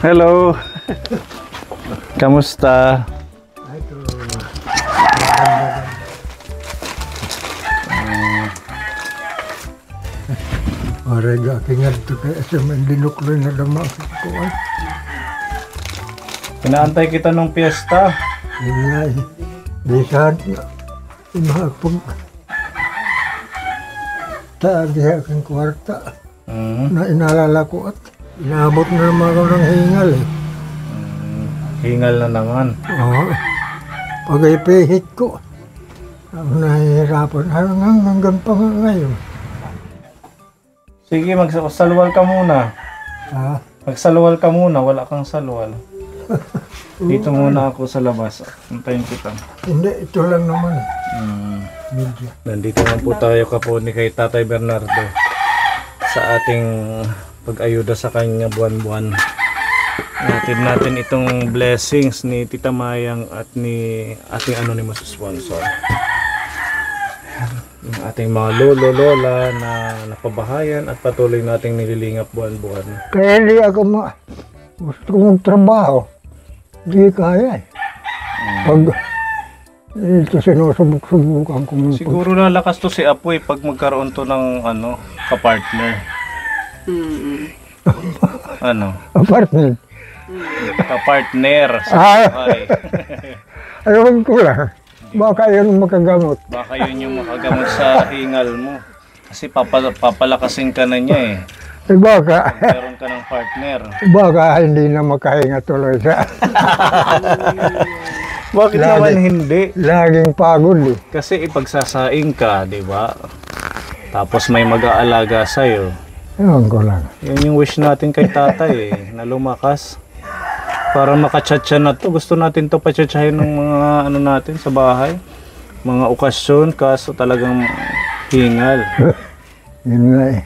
Hello. Kamusta? Marega kingat to kaya sa mandinuklo na lamang ko ay. Inaantay kita nung piyesta. Ingay. Bisan imahapag. Taagi aking kwarta. Na inalala ko at inabot na naman ako ng hingal eh. Hingal na naman. Oo. Pag ipihit ko, ako nahihirapan hanggang pa nga ngayon. Sige, magsalwal ka muna. Ha? Magsalwal ka muna, wala kang salwal. Dito muna ako sa labas. Antayin kita. Hindi, ito lang naman. Medyo. Nandito naman po tayo kaponi kay Tatay Bernardo sa ating pag-ayuda sa kanya buwan-buwan. Natin itong blessings ni Tita Mayang at ni ating anonymous sponsor. Yung ating mga lolo-lola na napabahayan at patuloy nating nililingap buwan-buwan. Kaya hindi ako gusto kong trabaho. Hindi kaya eh. Pag ito sinusubok-subukan ko. Siguro lalakas to si Apoy pag magkaroon to ng kapartner. Ano? Apartment. Kapartner sa buhay. Alam ko lang. Baka yun makagamot. Baka yun yung makagamot sa hingal mo. Kasi papalakasin ka na niya eh. Baka, Meron ka ng partner. baka hindi na makahinga tuloy sa Bakit naman hindi? laging pagod eh. Kasi ipagsasaing ka, di ba? Tapos may mag-aalaga sa'yo. Ewan ko lang. Yan yung wish natin kay tatay eh, na lumakas. Para makachatcha na to. Gusto natin to pachatchahin ng mga natin sa bahay. Mga okasyon, kaso talagang hingal. Yun nga eh.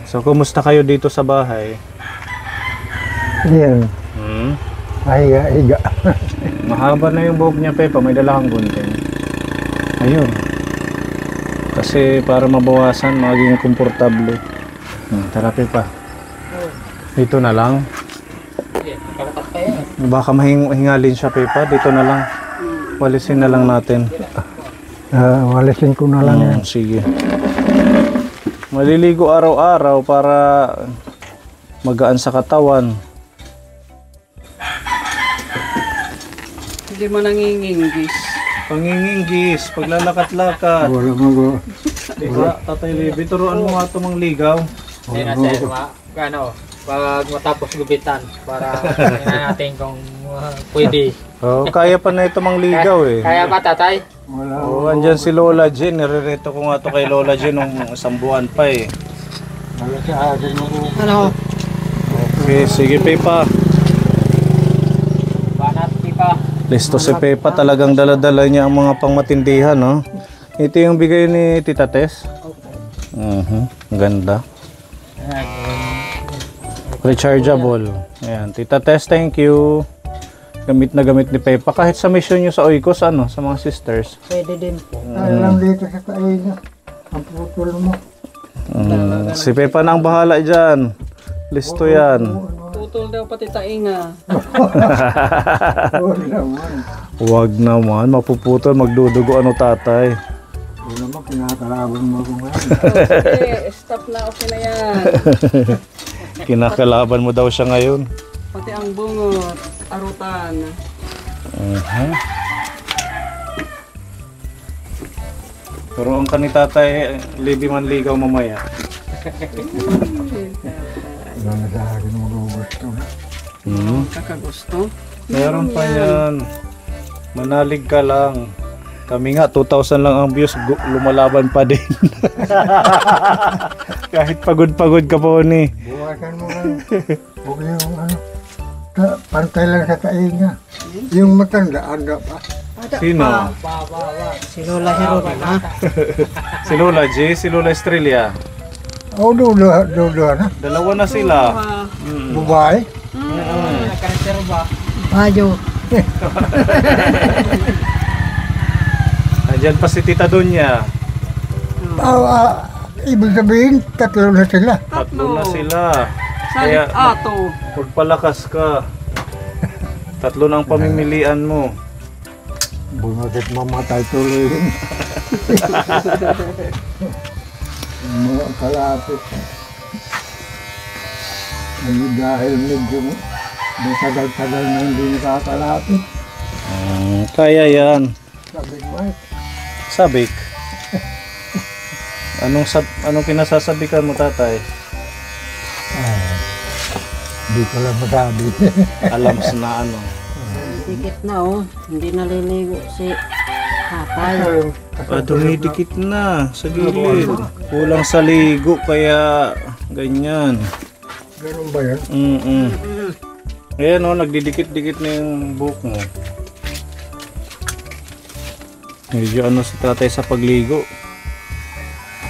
So, kumusta kayo dito sa bahay? Yan. Higa. Mahaba na yung buhok niya, Pepa. May dala kang gunting. Ayun. Kasi para mabawasan, maging komportable. Tara, Pepa. Dito na lang. Baka mahingalin siya, Pepa. Dito na lang. Walisin na lang natin. Walisin ko na lang yan. Sige. Maliligo araw-araw para magaan sa katawan. Hindi mo nanginginggis. Panginginggis, paglalakat-lakat. Wala mo. Diba, Tatay Levi, turuan mo nga ito mangligaw. Ayun na sir, pag matapos gubitan para tingnan natin kung pwede. Oh, kaya pa na ito mangligaw eh. Kaya ba tatay? Wala. Oh, andyan si Lola Jean. Nirereto ko nga ito kay Lola Jean nung isang buwan pa eh. Wala sa akin mo. Ano? Okay, sige Pepa. Banat pa. Listo si Pepa. Talagang dala-dala niya ang mga pangmatindihan, no? Ito yung bigay ni Tita Tess. Ang ganda. Rechargeable. Ayan, Tita Tess, thank you. Gamit na gamit ni Pepa. Kahit sa mission nyo sa Oikos, sa mga sisters. Pwede din po. Alam dito sa kaina. Ang putol mo. Si Pepa na ang bahala dyan. Listo yan. Putol daw pati tainga. Wala naman. Huwag naman, mapuputol, magdudugo tatay. Wala naman, kinakalaban mo ko ngayon. Okay, stop na. Okay na yan. Kinakalaban mo daw siya ngayon. Pati ang bungot, arutan. Turuan ka ni tatay, Levi manligaw mamaya. Wala sa akin mo gusto. Kakagusto. Meron pa yan. Manalig ka lang. Kami nga, 2,000 lang ang views, lumalaban pa din. Kahit pagod-pagod ka po ni. Buwasan mo lang. Huwag yung pantay lang sa kaina. Yung matanda, anda pa. Sino? Si Lola Heroda na. Si Lola G, si Lola Estrella. Oo, doon na. Dalawa na sila. Babae. Nakareserva ba? Bayo. Andyan pa si Tita Dunya. Ibig sabihin, tatlo na sila. Tatlo na sila. Kaya- Salit ato. Magpalakas ka. 3 ng pamimilian mo. Bungatit mamatay tuloy rin. Mga kalapit. Ay, dahil medyo matagal-tagal na hindi nakakalapit. Kaya yan. Sabi ko, ay, Sabik. Anong kinasasabikan mo, tatay? di ko lang masabi. Alam na ano. Dikit na oh, hindi naliligo si tatay. Dumidikit na sa gilid. Kulang sa ligo kaya ganyan. Ganun ba yan? Ayan o, nagdidikit-dikit na yung buhok mo. Medyo ano sa tatay sa pagligo.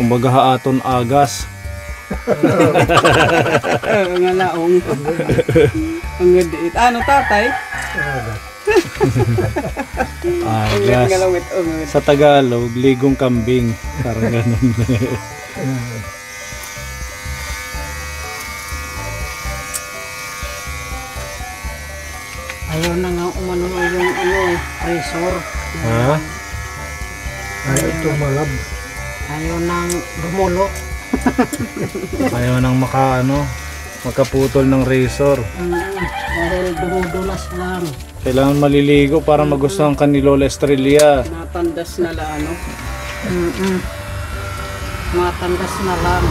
Kumbaga haaton agas. Ang laong. Ang gadiit. Ano tatay? Ang Agas. galawit. Sa Tagalog, ligong kambing. Parang ganun. Ayaw na nga umano yung pressure. Ha? Ay, ito malab. Ayaw nang gumulo. Ayaw nang makaputol ng razor. Dahil dumudulas lang. Kailangan maliligo para magustuhan ka ni Lola Estrella. Natandas na la ano. Matandas na lang.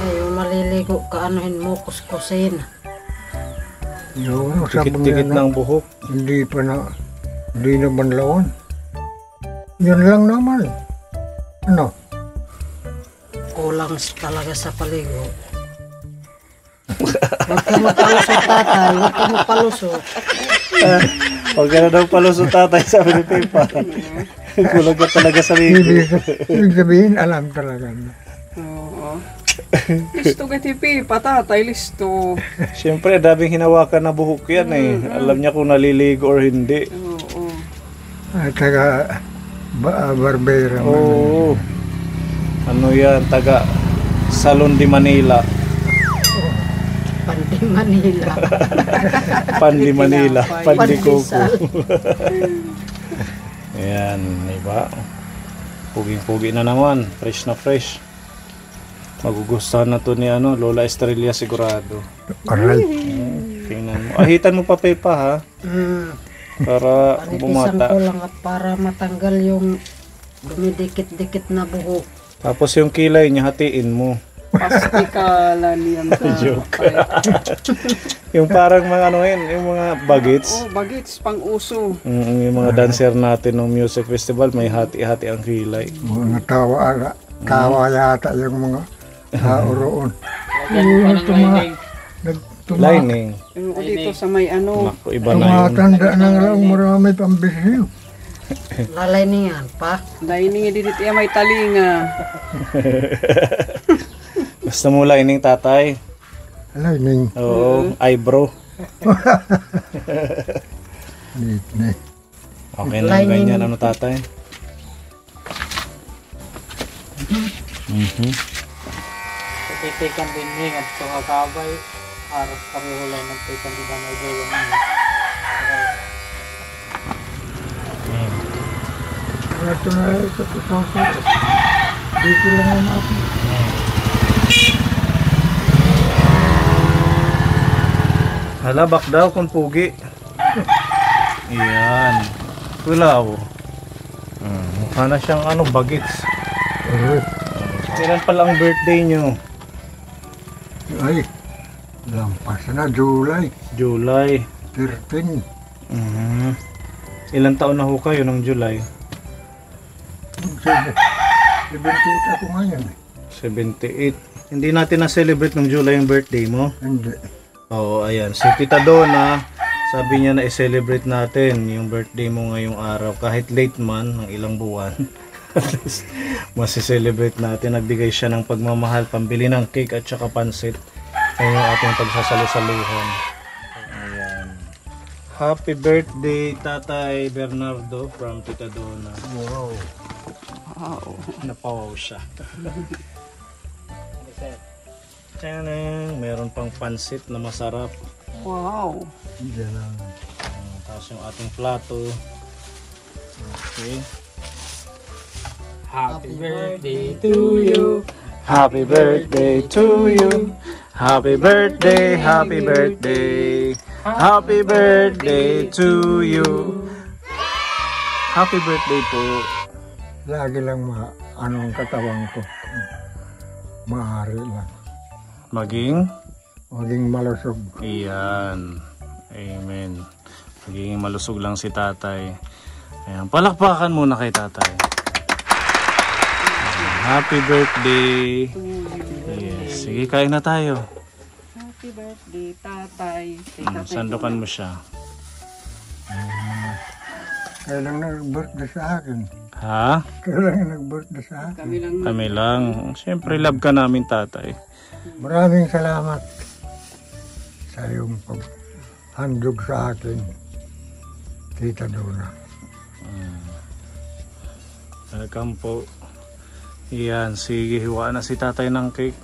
Ayaw maliligo ka anuhin mo kuskusin. Yung sabi Dikit-dikit niya na, ng buhok. hindi naman lawan. Yan lang naman. Ano? Kulang talaga sa paligo. Huwag ka magpalusot tatay, huwag ka magpalusot. Huwag ka na daw palusot tatay, sabi ni Pepa. Kulang ka talaga sa ligo. Ibig sabihin, alam talaga. Oo. Listo ka tipi, patatay, listo. Siyempre, daming hinawakan na buhok yan eh. Alam niya kung naliligo or hindi. Oo. At saka, barbera. Oo. Ano yan, taga Salon de Manila. Pandi Manila. Pandi Manila. Pandi Coco. Pandesal. Ayan, diba? Puging-pugi na naman. Fresh na fresh. Magugustuhan na to ni Lola Estrella sigurado. Aray. Tingnan mo. Ahitan mo pa Pepa ha. Para Panipisan bumata. ko lang at para matanggal yung dumidikit-dikit na buhok. Tapos yung kilay niya hatiin mo. Pastikalan yan sa Joke. Yung parang mga yung mga bagets. Oh, bagets, pang uso. Yung mga dancer natin ng music festival may hati-hati ang kilay. Mga tawa yata yung mga tao roon. Lagyan mo pa ng lining. Lining. Yung dito sa may ano. Naku, iba na yun. Tumatanda na nga lang marami pang bisyo. Lalay niyan pa. Lining dito may talinga. Gusto mo lining tatay? Lining. Oo, eyebrow. Lining. Okay na Lining. ganyan ano tatay? Titikan din niya at kakabay. Aras karihulay ng tikan di ba na idulong niya. Ito na ito. Dito lang ang ako. Halabak daw kung pugi. Iyan. Kulaw. Mukha na siyang bagets. Aray. Kailan pala ang birthday nyo? Ay, lampas na July July. 13. Ilang taon na ho kayo ng July? 78 ako ngayon. 78. Hindi natin na-celebrate ng July yung birthday mo? Hindi. Oo, ayan. Si Tita Donna, sabi niya na i-celebrate natin yung birthday mo ngayong araw. Kahit late man, ng ilang buwan. At least, masiselebrate natin. Nagbigay siya ng pagmamahal, pambili ng cake at saka pansit. Ayun yung ating pagsasalo-saluhan. Ayan. Happy birthday, Tatay Bernardo from Tita Donna. Wow. Wow. Napawaw siya. Tiyang, meron pang pansit na masarap. Wow. Diyan lang. Tapos yung ating plato. Okay. Happy birthday to you. Happy birthday to you. Happy birthday, happy birthday. Happy birthday to you. Happy birthday po. Lagi lang anong katawan ko. Maaari lang. Maging malusog. Iyan. Amen. Magiging malusog lang si tatay. Ayan. Palakpakan muna kay tatay. Happy birthday. Yes. Sige, kain na tayo. Happy birthday, tatay. Sandukan mo siya. Kailang nag-birthday sa akin. Ha? Kailang nag-birthday sa akin. Kami lang. Kami lang. Siyempre, love ka namin, tatay. Maraming salamat sa iyong paghandog sa akin, Tita Donna. Welcome po. Iyan, sige, hiwa na si tatay ng cake.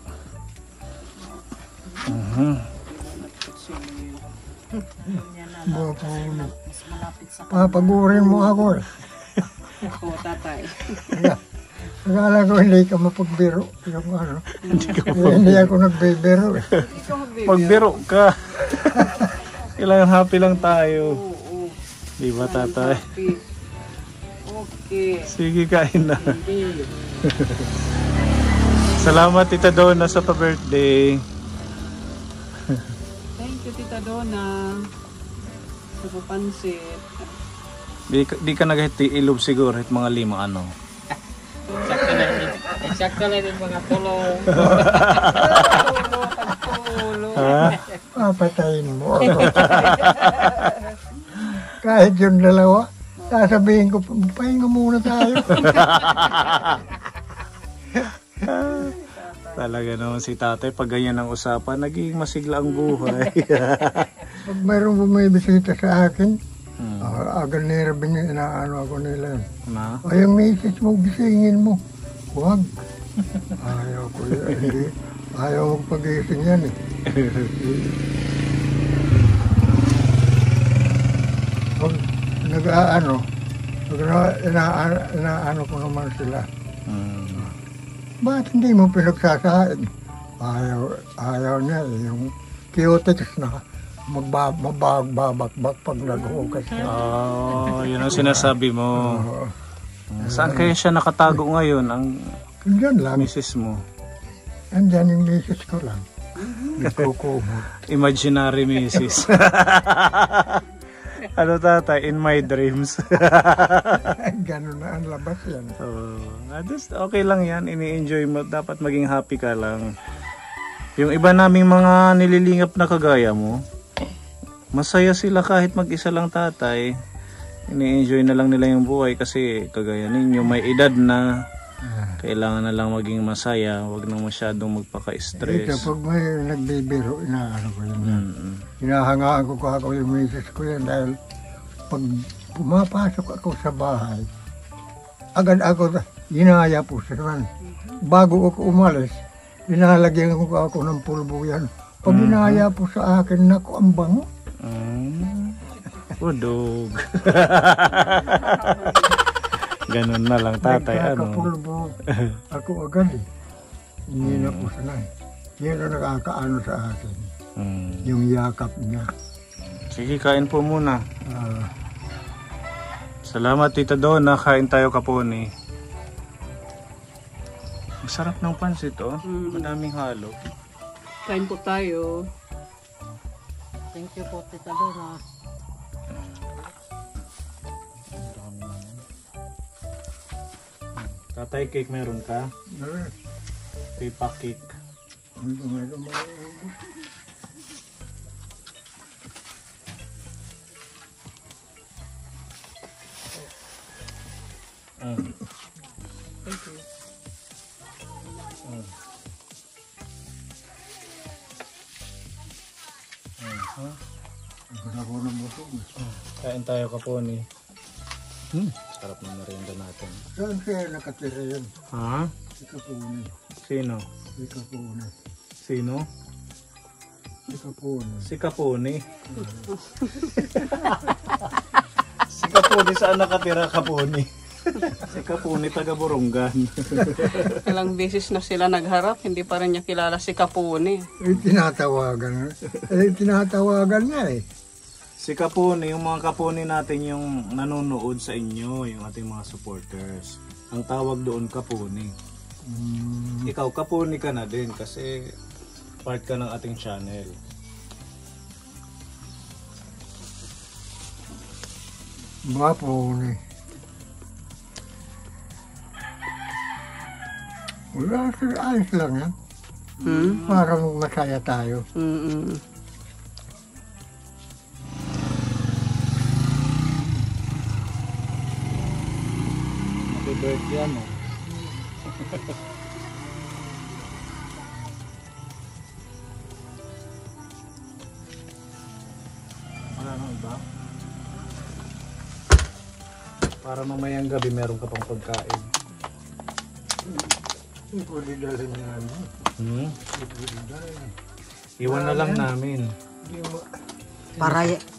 Papagurin mo ako eh. Oo, tatay. Akala ko hindi ka mapagbiro. Yung ano. Hindi ako nagbibiro eh. Pagbiro ka. Kailangan happy lang tayo. Oo. Di ba, tatay? Happy. Okay. Sige, kain na. Hindi. Salamat, Tita Donna, sa pa-birthday. Thank you, Tita Donna. Sa papansit. Di ka nag-hiti ilog siguro at mga 5 ano. Eksakto lang yung mga tulong. Ha? Papatayin mo ako. Kahit yung dalawa, sasabihin ko, pahinga muna tayo. Talaga naman si tatay, pag ganyan ang usapan, naging masigla ang buhay. Pag mayroong bumibisita sa akin, agad nirabin niya, inaano ako nila. Na? Ay, yung misis mo, gisingin mo. Huwag. Ayaw ko yan. Hindi. Ayaw magpagising yan eh. Pag nag-aano, inaano ko naman sila. Bakit hindi mo pinagsasain? Ayaw niya eh. Yung cutics na magbabak-babak pag naghugas niya. Oh, yun ang sinasabi mo. Saan kaya siya nakatago ngayon, ang Diyan lang. misis mo? Andyan yung misis ko lang. Nagkukumot. Imaginary misis. Ano tatay, in my dreams. Ganun na ang labas yan. Okay lang yan, ini-enjoy mo. Dapat maging happy ka lang. Yung iba naming mga nililingap na kagaya mo, masaya sila kahit mag-isa lang tatay. Ini-enjoy na lang nila yung buhay kasi kagaya ninyo, may edad na. Kailangan na lang maging masaya, wag nang masyadong magpaka-stress. Kapag may nagbibiro, inaano ko yun. Hinahangaan ko ako yung misis ko yan dahil pag pumapasok ako sa bahay, agad ako, ginaya po siya naman. Bago ako umalis, inalagyan ko ako ng pulbo yan. Pag ginaya po sa akin, naku, ang bango. Udog. Ganun na lang tatay, ano. Nagkakapulbo ako agad eh. Hindi na po sanay. Yan ang nakakaano sa akin. Yung yakap niya. Sige, kain po muna. Salamat, Tita Donna. Kain tayo kaponi. Masarap ng pansit, oh. Madaming halo. Kain po tayo. Thank you po, Tita Donna. Tatay, cake meron ka? Pipa cake. Thank you. Kain tayo kaponi. Sarap na merienda natin. Saan kaya nakatira yun? Ha? Si Kapunan. Sino? Si Kapunan. Sino? Si Kapon. Si Kapuni. Si Kapuni, saan nakatira Kapuni? Si Kapuni, taga Burungan. Ilang beses na sila nagharap, hindi pa rin niya kilala si Kapuni. Tinatawagan niya eh. Si Kapuni, yung mga Kapuni natin yung nanonood sa inyo, yung ating mga supporters. Ang tawag doon Kapuni. Ikaw, Kapuni ka na din kasi part ka ng ating channel. Mapon eh. Wala, ayos lang yan. Para masaya tayo. Happy birthday mo. Wala nang iba? Para mamayang gabi meron ka pang pagkain. Hindi pwede dalhin niya namin. Pwede dalhin. Iwan na lang namin.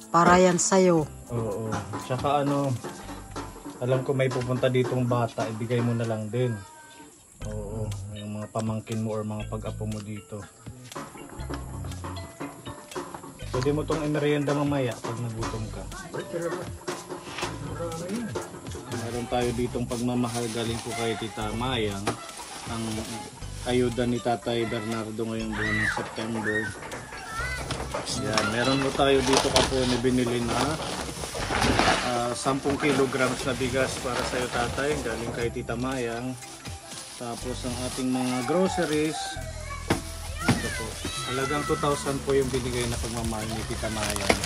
Para yan sa'yo. Oo. Tsaka ano, alam ko may pupunta ditong bata, ibigay mo na lang din. Oo. Yung mga pamangkin mo or mga pag-apo mo dito. Pwede mo tong imerienda mamaya pag nagutom ka. Meron tayo ditong pagmamahal galing po kay Tita Mayang. Ang ayuda ni Tatay Bernardo ngayong buwan ng September. Yan, meron mo tayo dito po na binili na 10 kilograms na bigas para sa iyo, Tatay, galing kay Tita Mayang. Tapos ang ating mga groceries, ito po, halagang 2,000 po yung binigay na pagmamahal ni Tita Mayang.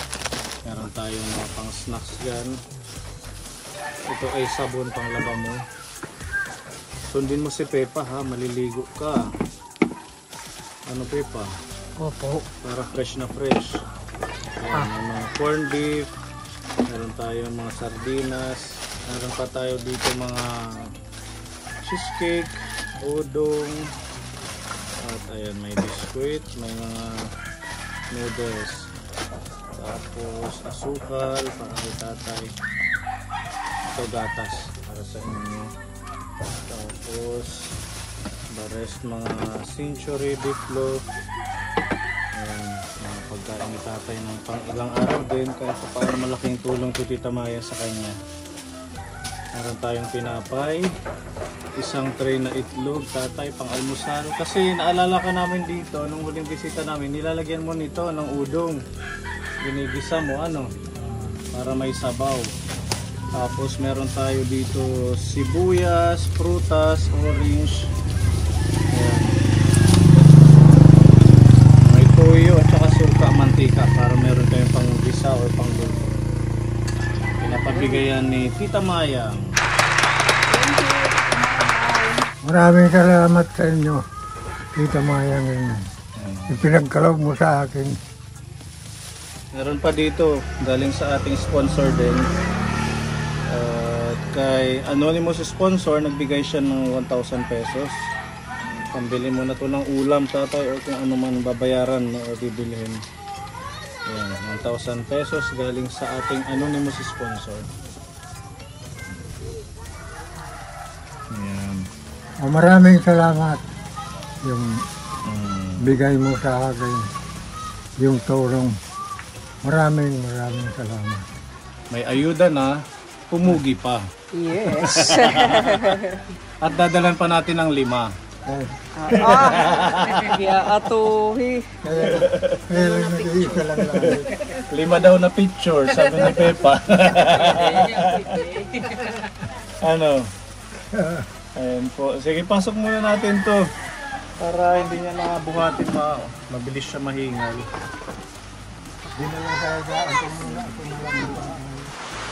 Meron tayong mga pang snacks dyan. Ito ay sabon pang laba mo. Sundin mo si Pepa ha, maliligo ka. Ano Pepa? Opo. Para fresh na fresh. Ayan, may mga corned beef. Meron tayong mga sardinas. Meron pa tayo dito mga cheesecake, udong. At ayan, may biskuit, may mga noodles. Tapos asukal para kay Tatay. Ito gatas para sa inyo. Tapos the rest mga century beef loaf. Ayan, mga pagkain ni Tatay ng pang ilang araw din kahit paano malaking tulong to Tita Maya sa kanya. Meron tayong tinapay, isang tray na itlog, Tatay, pang almusal. Kasi naalala ka namin dito nung huling bisita namin, nilalagyan mo nito ng udong. Ginigisa mo ano para may sabaw. Tapos meron tayo dito sibuyas, prutas, orange. Ayan. May toyo at saka suka, mantika para meron tayong pang gisa o pang luto. Pinapabigayan ni Tita Mayang. Maraming salamat sa inyo. Tita Mayang, ipinagkaloob mo sa akin. Meron pa dito galing sa ating sponsor din. Kay anonymous sponsor, nagbigay siya ng 1,000 pesos. Pambili mo na to ng ulam, Tatay, o kung ano man babayaran no, o bibilihin. Ayan, 1,000 pesos galing sa ating anonymous sponsor. Ayan. Maraming salamat yung bigay mo sa akin, yung tulong. Maraming salamat. May ayuda na, pumugi pa. Yes. At dadalan pa natin ng 5. Kaya atuhi. Kaya lang nag-iisa lang lang. 5 daw na picture, sabi ni Pepa. Ano? Ayan po. Sige, pasok muna natin to. Para hindi niya nabuhatin mabilis siya mahingal. Di na lang tayo daan.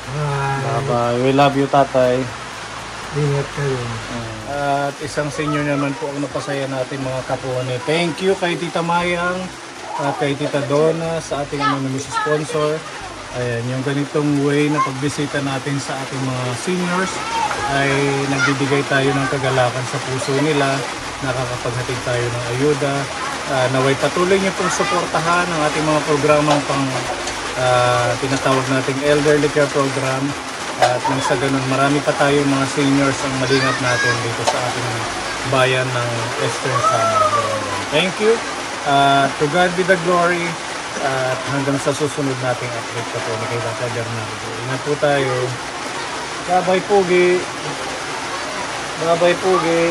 Bye-bye. We love you, Tatay. Ingat kayo. At isang senior naman po ang napasaya natin mga kapone. Thank you kay Tita Mayang at kay Tita Donna sa ating anonymous sponsor. Ayan, yung ganitong way na pagbisita natin sa ating mga seniors ay nagbibigay tayo ng kagalakan sa puso nila, nakakapaghatid tayo ng ayuda naway patuloy niyo pong suportahan ang ating mga programang pang tinatawag nating elderly care program. At nang sa ganun, marami pa tayong mga seniors ang malingap natin dito sa ating bayan ng Eastern Samar. Thank you. To God be the glory. At hanggang sa susunod nating update pa po ni kay Tata Bernardo. Ingat po tayo. Bye-bye, Pugi. Bye-bye, Pugi.